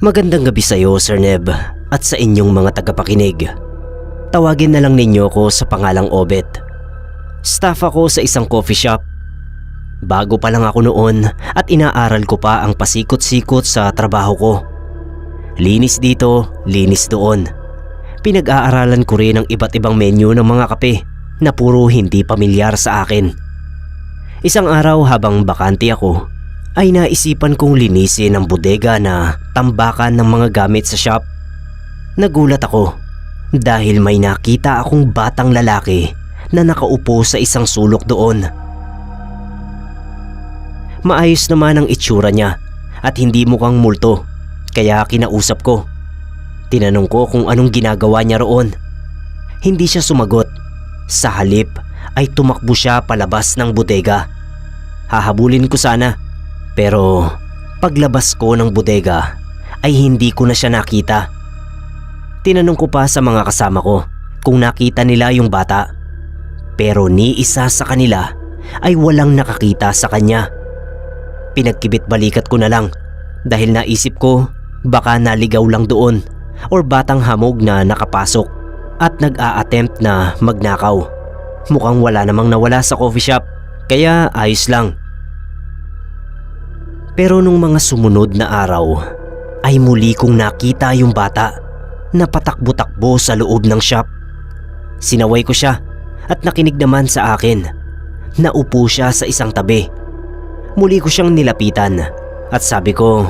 Magandang gabi sa iyo, Sir Neb, at sa inyong mga tagapakinig. Tawagin na lang ninyo ko sa pangalang Obet. Staff ako sa isang coffee shop. Bago pa lang ako noon at inaaral ko pa ang pasikot-sikot sa trabaho ko. Linis dito, linis doon. Pinag-aaralan ko rin ang iba't ibang menu ng mga kape na puro hindi pamilyar sa akin. Isang araw habang bakante ako, ay naisipan kong linisin ang bodega na tambakan ng mga gamit sa shop. Nagulat ako dahil may nakita akong batang lalaki na nakaupo sa isang sulok doon. Maayos naman ang itsura niya at hindi mukhang multo, kaya kinausap ko. Tinanong ko kung anong ginagawa niya roon. Hindi siya sumagot. Sa halip ay tumakbo siya palabas ng bodega. Hahabulin ko sana, pero paglabas ko ng bodega ay hindi ko na siya nakita. Tinanong ko pa sa mga kasama ko kung nakita nila yung bata, pero ni isa sa kanila ay walang nakakita sa kanya. Pinagkibit balikat ko na lang dahil naisip ko baka naligaw lang doon or batang hamog na nakapasok at nag-a-attempt na magnakaw. Mukhang wala namang nawala sa coffee shop, kaya ayos lang. Pero nung mga sumunod na araw ay muli kong nakita yung bata na patakbo-takbo sa loob ng shop. Sinaway ko siya at nakinig naman sa akin. Naupo siya sa isang tabi. Muli ko siyang nilapitan at sabi ko,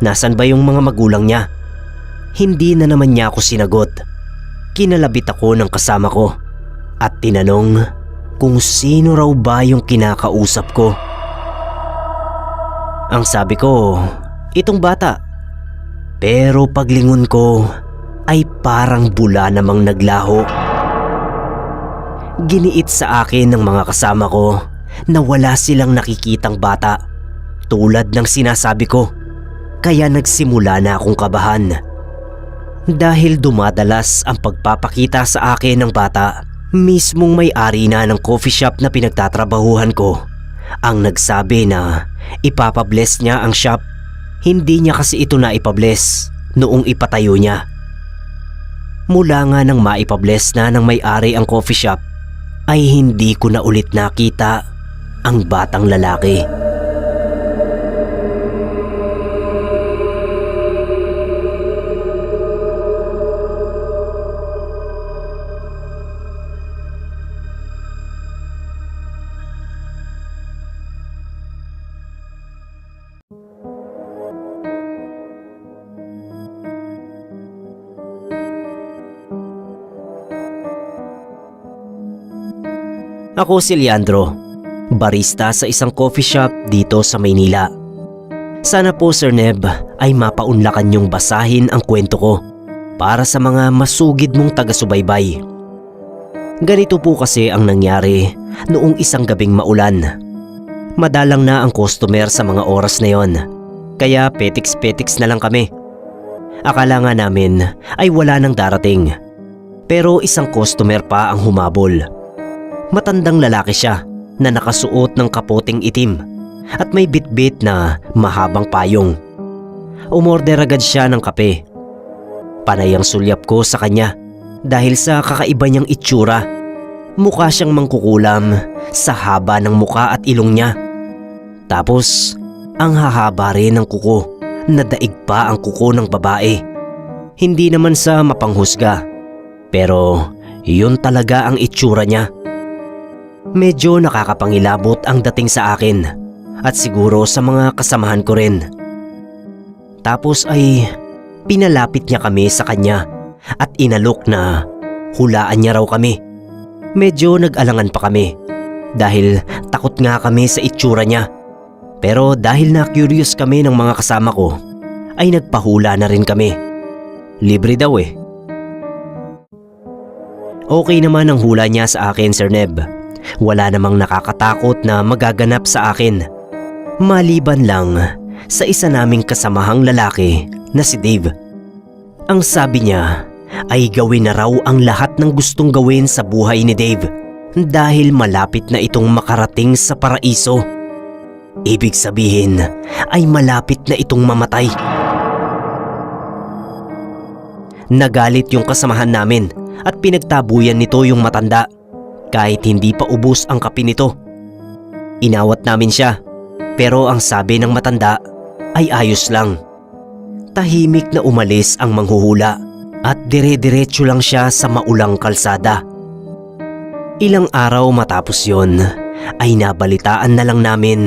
nasan ba yung mga magulang niya? Hindi na naman niya ako sinagot. Kinalabit ako ng kasama ko at tinanong kung sino raw ba yung kinakausap ko. Ang sabi ko, itong bata. Pero paglingon ko ay parang bula namang naglaho. Giniit sa akin ng mga kasama ko na wala silang nakikitang bata tulad ng sinasabi ko, kaya nagsimula na akong kabahan. Dahil dumadalas ang pagpapakita sa akin ng bata, mismong may-ari na ng coffee shop na pinagtatrabahuhan ko ang nagsabi na ipapabless niya ang shop. Hindi niya kasi ito na ipabless noong ipatayo niya. Mula nga nang maipabless na ng may-ari ang coffee shop ay hindi ko na ulit nakita ang batang lalaki. Ako si Leandro, barista sa isang coffee shop dito sa Maynila. Sana po, Sir Neb, ay mapaunlakan niyong basahin ang kwento ko para sa mga masugid mong taga-subaybay. Ganito po kasi ang nangyari noong isang gabing maulan. Madalang na ang customer sa mga oras na yon, kaya petiks-petiks na lang kami. Akala nga namin ay wala nang darating, pero isang customer pa ang humabol. Matandang lalaki siya na nakasuot ng kapoting itim at may bitbit na mahabang payong. Umorder agad siya ng kape. Panay ang sulyap ko sa kanya dahil sa kakaiba niyang itsura. Mukha siyang mangkukulam sa haba ng muka at ilong niya. Tapos ang hahaba rin ng kuko na daig pa ang kuko ng babae. Hindi naman sa mapanghusga, pero yun talaga ang itsura niya. Medyo nakakapangilabot ang dating sa akin at siguro sa mga kasamahan ko rin. Tapos ay pinalapit niya kami sa kanya at inalok na hulaan niya raw kami. Medyo nag-alangan pa kami dahil takot nga kami sa itsura niya. Pero dahil na-curious kami ng mga kasama ko ay nagpahula na rin kami. Libre daw eh. Okay naman ang hula niya sa akin, Sir Neb. Wala namang nakakatakot na magaganap sa akin. Maliban lang sa isa naming kasamahang lalaki na si Dave. Ang sabi niya ay gawin na raw ang lahat ng gustong gawin sa buhay ni Dave dahil malapit na itong makarating sa paraiso. Ibig sabihin ay malapit na itong mamatay. Nagalit yung kasamahan namin at pinagtabuyan nito yung matanda kahit hindi pa ubos ang kape nito. Inawat namin siya pero ang sabi ng matanda ay ayos lang. Tahimik na umalis ang manghuhula at dire-diretso lang siya sa maulang kalsada. Ilang araw matapos yon ay nabalitaan na lang namin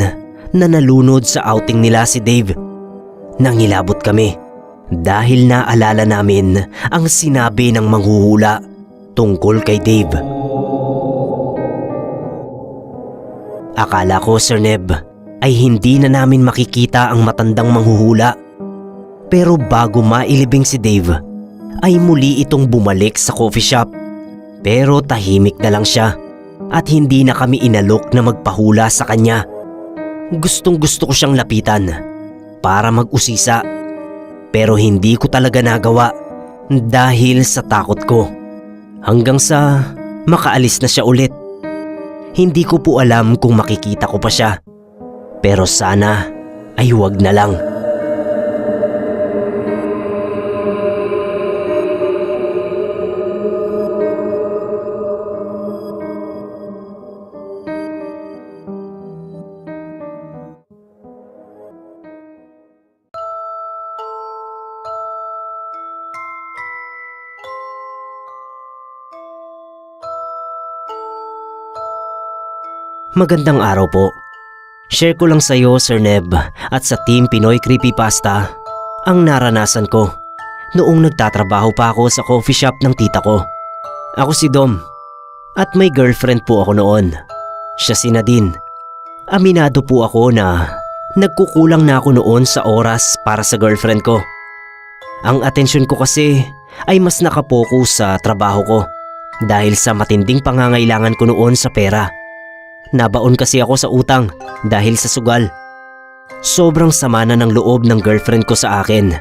na nalunod sa outing nila si Dave. Nangilabot kami dahil naalala namin ang sinabi ng manghuhula tungkol kay Dave. Akala ko, Sir Neb, ay hindi na namin makikita ang matandang manghuhula. Pero bago mailibing si Dave, ay muli itong bumalik sa coffee shop. Pero tahimik na lang siya at hindi na kami inalok na magpahula sa kanya. Gustong gusto ko siyang lapitan para mag-usisa. Pero hindi ko talaga nagawa dahil sa takot ko. Hanggang sa makaalis na siya ulit. Hindi ko po alam kung makikita ko pa siya. Pero sana ay huwag na lang. Magandang araw po. Share ko lang sa iyo, Sir Neb, at sa Team Pinoy Creepypasta ang naranasan ko noong nagtatrabaho pa ako sa coffee shop ng tita ko. Ako si Dom at may girlfriend po ako noon. Siya si Nadine. Aminado po ako na nagkukulang na ako noon sa oras para sa girlfriend ko. Ang atensyon ko kasi ay mas nakapokus sa trabaho ko dahil sa matinding pangangailangan ko noon sa pera. Nabaon kasi ako sa utang dahil sa sugal. Sobrang sama na ng loob ng girlfriend ko sa akin.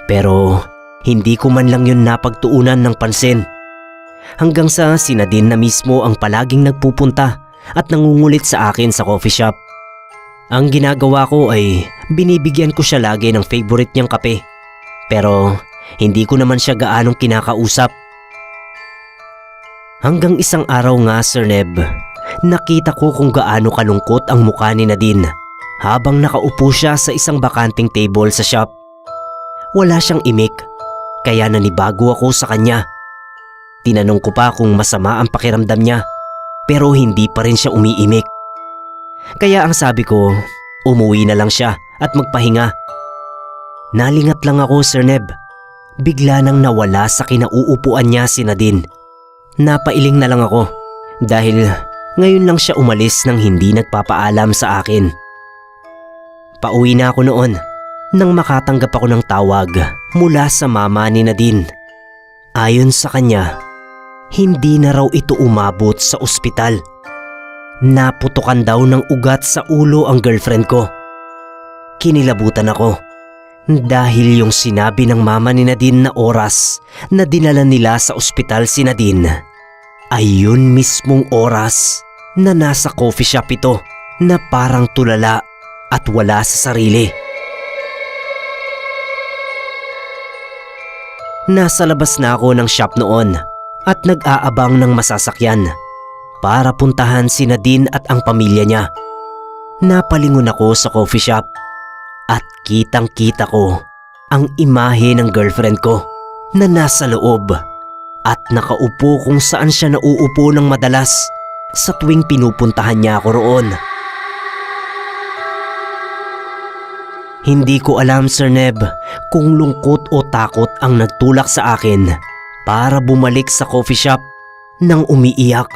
Pero hindi ko man lang yun napagtuunan ng pansin. Hanggang sa si Nadine na mismo ang palaging nagpupunta at nangungulit sa akin sa coffee shop. Ang ginagawa ko ay binibigyan ko siya lagi ng favorite niyang kape. Pero hindi ko naman siya gaanong kinakausap. Hanggang isang araw nga, Sir Neb, nakita ko kung gaano kalungkot ang mukha ni Nadine habang nakaupo siya sa isang bakanting table sa shop. Wala siyang imik, kaya nanibago ako sa kanya. Tinanong ko pa kung masama ang pakiramdam niya, pero hindi pa rin siya umiimik. Kaya ang sabi ko, umuwi na lang siya at magpahinga. Nalingat lang ako, Sir Neb. Bigla nang nawala sa kinauupuan niya si Nadine. Napailing na lang ako dahil ngayon lang siya umalis nang hindi nagpapaalam sa akin. Pauwi na ako noon nang makatanggap ako ng tawag mula sa mama ni Nadine. Ayon sa kanya, hindi na raw ito umabot sa ospital. Naputukan daw ng ugat sa ulo ang girlfriend ko. Kinilabutan ako dahil yung sinabi ng mama ni Nadine na oras na dinala nila sa ospital si Nadine ay yun mismong oras na nasa coffee shop ito na parang tulala at wala sa sarili. Nasa labas na ako ng shop noon at nag-aabang ng masasakyan para puntahan si Nadine at ang pamilya niya. Napalingon ako sa coffee shop at kitang-kita ko ang imahe ng girlfriend ko na nasa loob at nakaupo kung saan siya nauupo ng madalas sa tuwing pinupuntahan niya ako roon. Hindi ko alam, Sir Neb, kung lungkot o takot ang nagtulak sa akin para bumalik sa coffee shop nang umiiyak.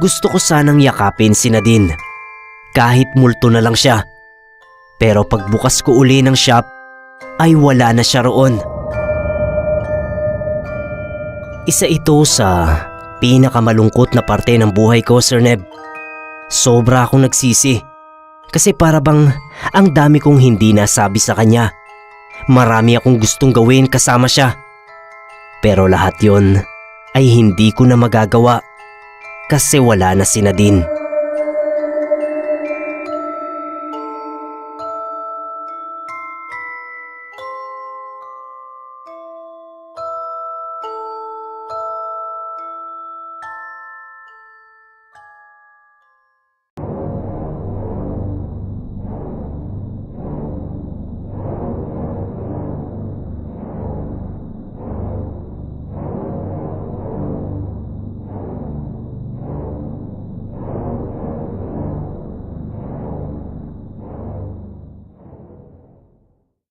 Gusto ko sanang yakapin si Nadine kahit multo na lang siya. Pero pagbukas ko uli ng shop ay wala na siya roon. Isa ito sa pinakamalungkot na parte ng buhay ko, Sir Neb. Sobra akong nagsisi kasi para bang ang dami kong hindi nasabi sa kanya. Marami akong gustong gawin kasama siya. Pero lahat yon ay hindi ko na magagawa kasi wala na si Nadine.